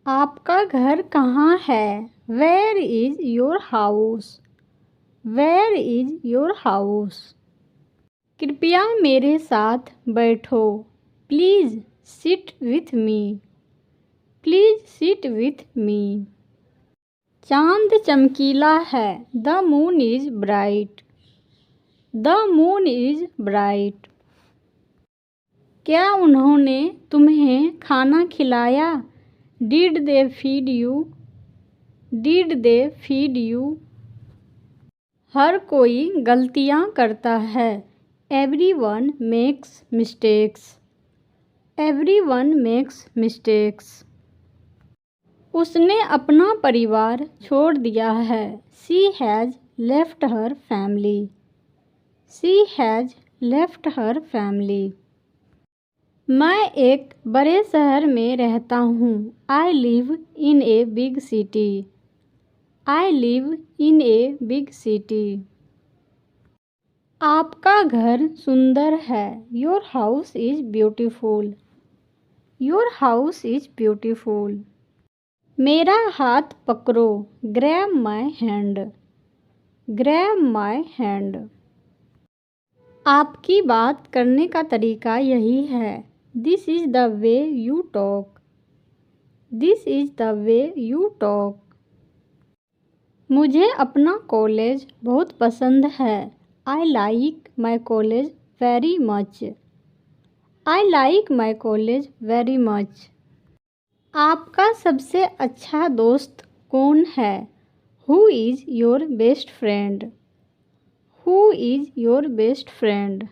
आपका घर कहाँ है? Where is your house? Where is your house? कृपया मेरे साथ बैठो। Please sit with me. Please sit with me. चांद चमकीला है। The moon is bright. The moon is bright. क्या उन्होंने तुम्हें खाना खिलाया? Did they feed you? Did they feed you? हर कोई गलतियाँ करता है। Everyone makes mistakes. Everyone makes mistakes. उसने अपना परिवार छोड़ दिया है। She has left her family. She has left her family. मैं एक बड़े शहर में रहता हूँ। I live in a big city. I live in a big city. आपका घर सुंदर है। Your house is beautiful. Your house is beautiful. मेरा हाथ पकड़ो। Grab my hand. Grab my hand. आपकी बात करने का तरीका यही है। This is the way you talk. This is the way you talk. मुझे अपना कॉलेज बहुत पसंद है। I like my college vary much. I like my college vary much. आपका सबसे अच्छा दोस्त कौन है? Who is your best friend? Who is your best friend?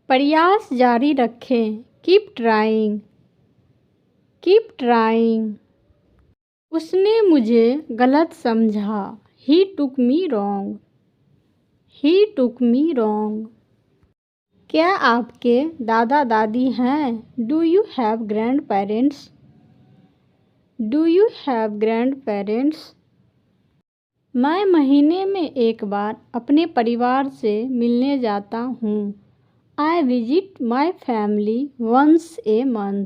प्रयास जारी रखें। Keep trying. Keep trying. उसने मुझे गलत समझा। ही टुक मी रॉन्ग। ही टुक मी रॉन्ग। क्या आपके दादा दादी हैं? Do you have grand parents? Do you have grand parents? मैं महीने में एक बार अपने परिवार से मिलने जाता हूँ। I visit my family once a month.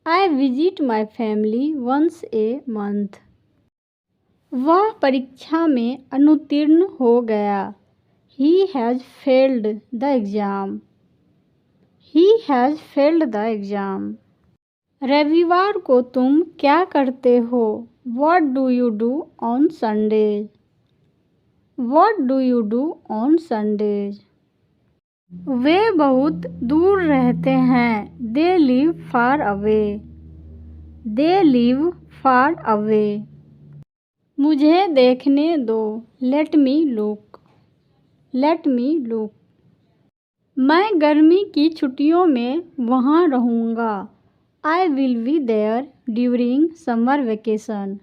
I visit my family once a month. वह परीक्षा में अनुत्तीर्ण हो गया। He has failed the exam. He has failed the exam. रविवार को तुम क्या करते हो? What do you do on Sundays? What do you do on Sundays? वे बहुत दूर रहते हैं। They live far away. They live far away. मुझे देखने दो। Let me look. Let me look. मैं गर्मी की छुट्टियों में वहाँ रहूँगा। I will be there during summer vacation.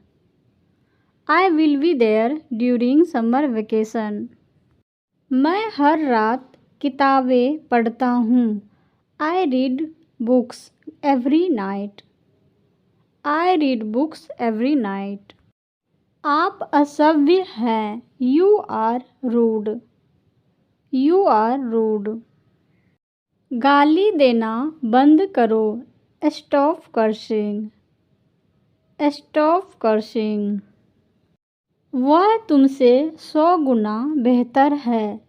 I will be there during summer vacation. मैं हर रात किताबें पढ़ता हूँ। I read books every night. I read books every night. आप असभ्य हैं। You are rude. You are rude. गाली देना बंद करो। Stop cursing. Stop cursing. वह तुमसे 100 गुना बेहतर है।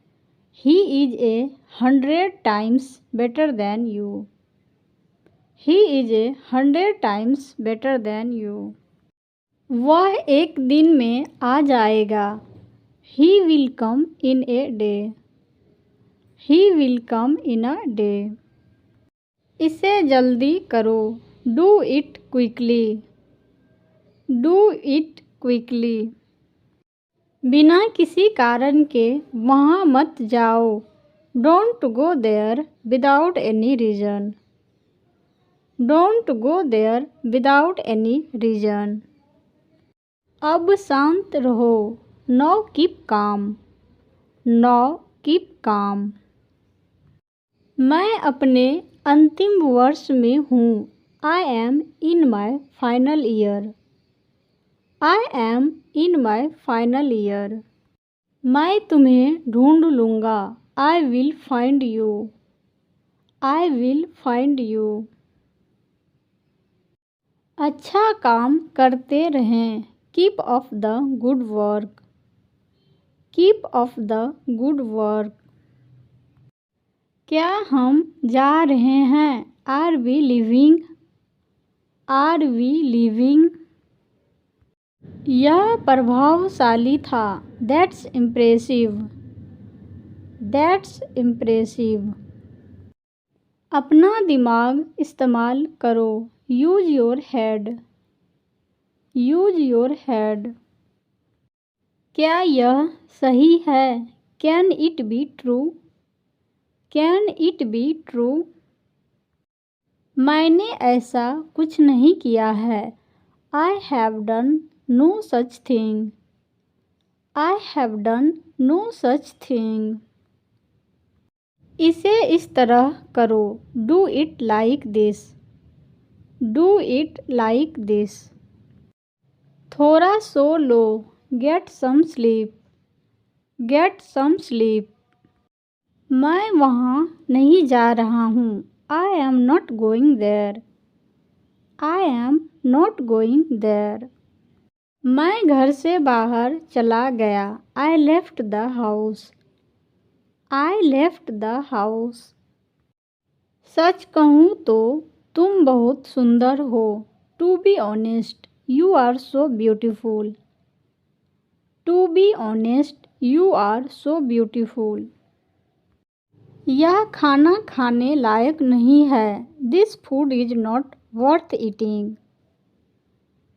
He is 100 times better than you. He is 100 times better than you. वह एक दिन में आ जाएगा। He will come in a day. He will come in a day. इसे जल्दी करो। Do it quickly. Do it quickly. बिना किसी कारण के वहाँ मत जाओ। Don't go there without any reason. Don't go there without any reason. अब शांत रहो। Now keep calm. Now keep calm. मैं अपने अंतिम वर्ष में हूँ। I am in my final year. I am in my final year. मैं तुम्हें ढूंढ लूँगा। I will find you. I will find you. अच्छा काम करते रहें। Keep up the good work. Keep up the good work. क्या हम जा रहे हैं? Are we living? Are we living? यह प्रभावशाली था। That's impressive. That's impressive. अपना दिमाग इस्तेमाल करो। Use your head. Use your head. क्या यह सही है? Can it be true? Can it be true? मैंने ऐसा कुछ नहीं किया है। I have done no such thing. I have done no such thing. इसे इस तरह करो। Do it like this. Do it like this. थोड़ा सो लो। Get some sleep. Get some sleep. मैं वहाँ नहीं जा रहा हूँ। I am not going there. I am not going there. मैं घर से बाहर चला गया। I left the house. I left the house. सच कहूँ तो तुम बहुत सुंदर हो। To be honest you are so beautiful. To be honest you are so beautiful. यह खाना खाने लायक नहीं है। This food is not worth eating.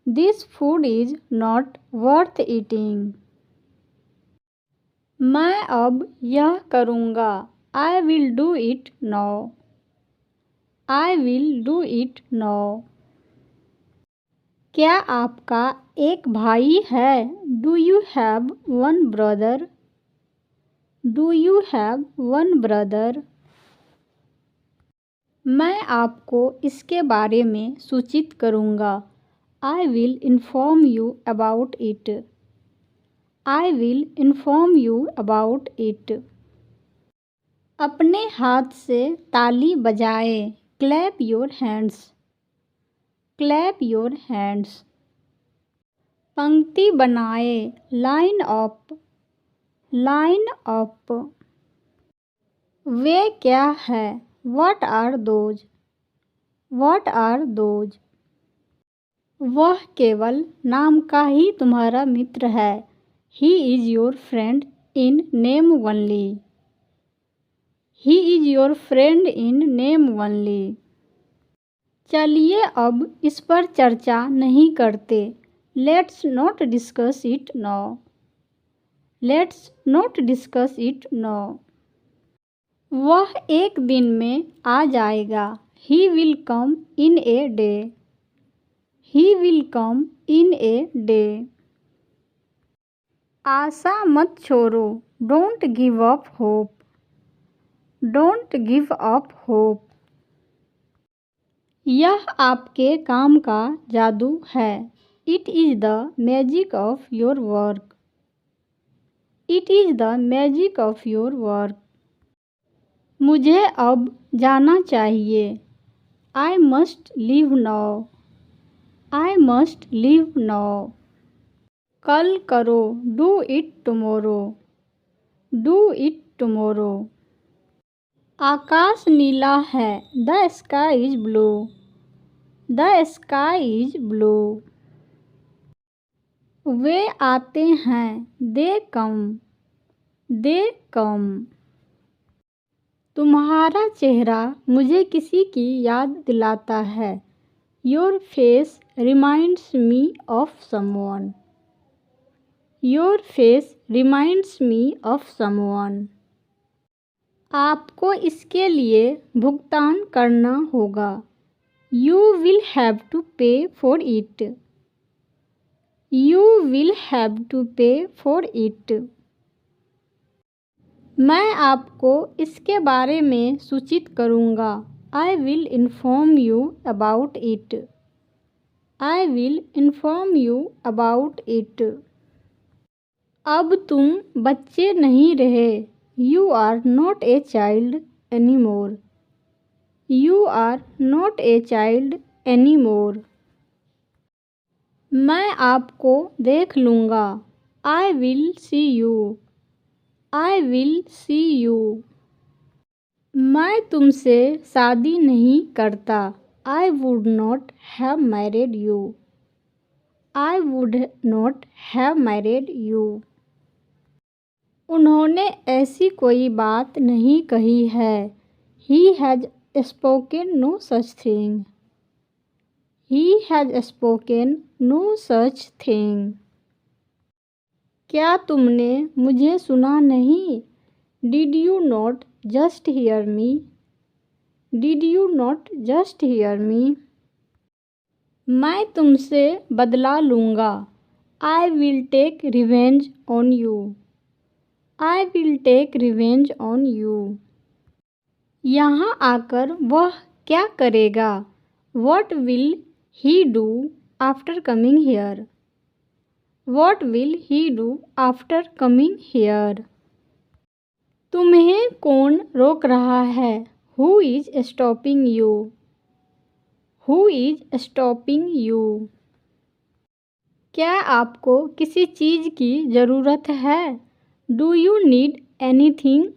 This food is not worth eating. मैं अब यह करूँगा। I will do it now. I will do it now. क्या आपका एक भाई है? Do you have one brother? Do you have one brother? मैं आपको इसके बारे में सूचित करूँगा। I will inform you about it. I will inform you about it. अपने हाथ से ताली बजाए। Clap your hands. Clap your hands. पंक्ति बनाए। Line up. Line up. वे क्या है? What are those? What are those? वह केवल नाम का ही तुम्हारा मित्र है। He is your friend in name only. He is your friend in name only. चलिए अब इस पर चर्चा नहीं करते। Let's not discuss it now. Let's not discuss it now. वह एक दिन में आ जाएगा। He will come in a day. He will come in a day. आशा मत छोड़ो। Don't give up hope. Don't give up hope. यह आपके काम का जादू है। It is the magic of your work. It is the magic of your work. मुझे अब जाना चाहिए। I must leave now. I must leave now. कल करो। Do it tomorrow. Do it tomorrow. आकाश नीला है। The sky is blue. The sky is blue. वे आते हैं। दे कम। दे कम। तुम्हारा चेहरा मुझे किसी की याद दिलाता है। Your face reminds me of someone. Your face reminds me of someone. आपको इसके लिए भुगतान करना होगा। You will have to pay for it. You will have to pay for it. मैं आपको इसके बारे में सूचित करूँगा। I will inform you about it. I will inform you about it. अब तुम बच्चे नहीं रहे। You are not a child any more. You are not a child any मोर। मैं आपको देख लूँगा। I will see you. I will see you. मैं तुमसे शादी नहीं करता। I would not have married you. I would not have married you. उन्होंने ऐसी कोई बात नहीं कही है। He has spoken no such thing. He has spoken no such thing. क्या तुमने मुझे सुना नहीं? Did you not just hear me? Did you not just hear me? मैं तुमसे बदला लूँगा। I will take revenge on you. I will take revenge on you. यहाँ आकर वह क्या करेगा? What will he do after coming here? What will he do after coming here? तुम्हें कौन रोक रहा है? Who is stopping you? Who is stopping you? क्या आपको किसी चीज़ की ज़रूरत है? Do you need anything?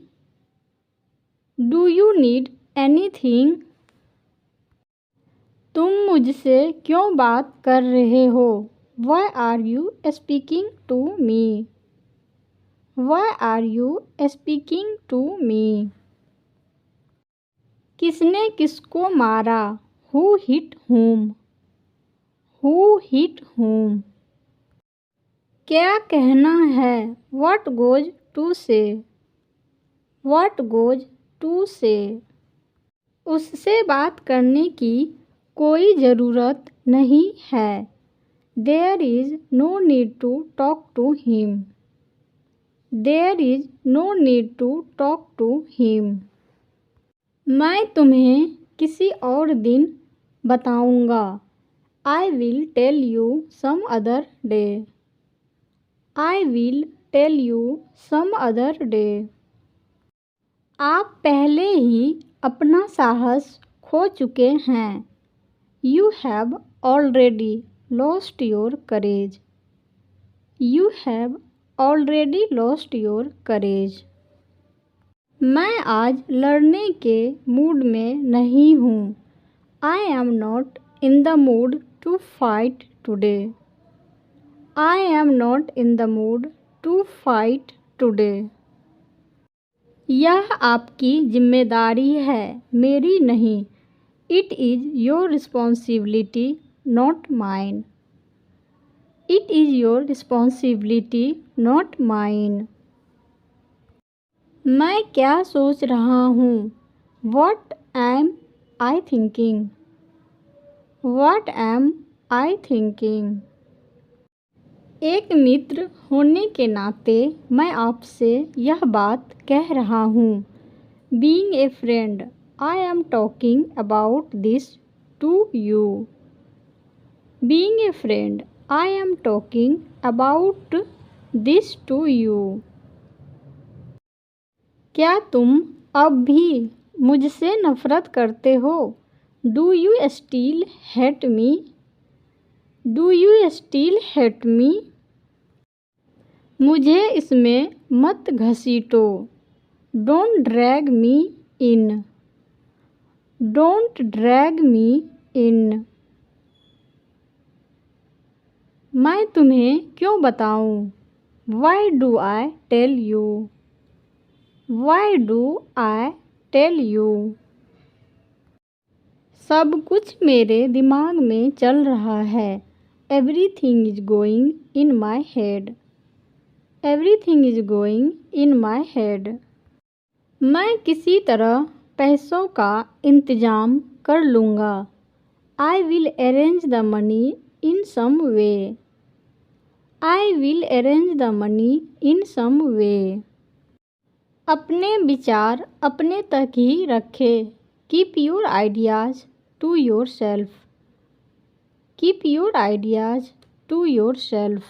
Do you need anything? तुम मुझसे क्यों बात कर रहे हो? Why are you speaking to me? Why are you speaking to me? किसने किसको मारा? Who hit whom? Who hit whom? क्या कहना है? What goes to say? What goes to say? उससे बात करने की कोई ज़रूरत नहीं है। There is no need to talk to him. There is no need to talk to him. मैं तुम्हें किसी और दिन बताऊँगा। I will tell you some other day. I will tell you some other day. आप पहले ही अपना साहस खो चुके हैं। You have already lost your courage. You have already lost your courage. मैं आज लड़ने के मूड में नहीं हूँ। I am not in the mood to fight today. I am not in the mood to fight today. यह आपकी जिम्मेदारी है, मेरी नहीं। It is your responsibility, not mine. It is your responsibility, not mine. मैं क्या सोच रहा हूँ? What am I thinking? What am I thinking? एक मित्र होने के नाते मैं आपसे यह बात कह रहा हूँ। Being a friend, I am talking about this to you. Being a friend, I am talking about this to you. क्या तुम अब भी मुझसे नफ़रत करते हो? Do you still hate me? Do you still hate me? मुझे इसमें मत घसीटो। Don't drag me in. Don't drag me in. मैं तुम्हें क्यों बताऊं? Why do I tell you? Why do I tell you? सब कुछ मेरे दिमाग में चल रहा है। Everything is going in my head. Everything is going in my head. मैं किसी तरह पैसों का इंतज़ाम कर लूँगा। I will arrange the money in some way. I will arrange the money in some way. अपने विचार अपने तक ही रखें। Keep your ideas to yourself. Keep your ideas to yourself.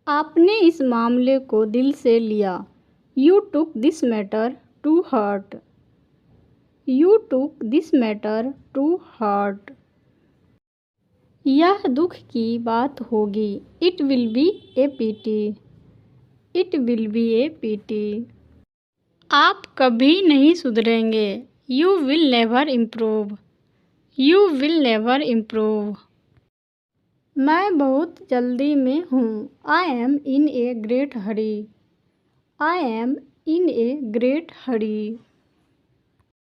आपने इस मामले को दिल से लिया। You took this matter to heart. You took this matter to heart. यह दुख की बात होगी। It will be a pity. It will be a pity. आप कभी नहीं सुधरेंगे। You will never improve. You will never improve. मैं बहुत जल्दी में हूँ। I am in a great hurry. I am in a great Hari.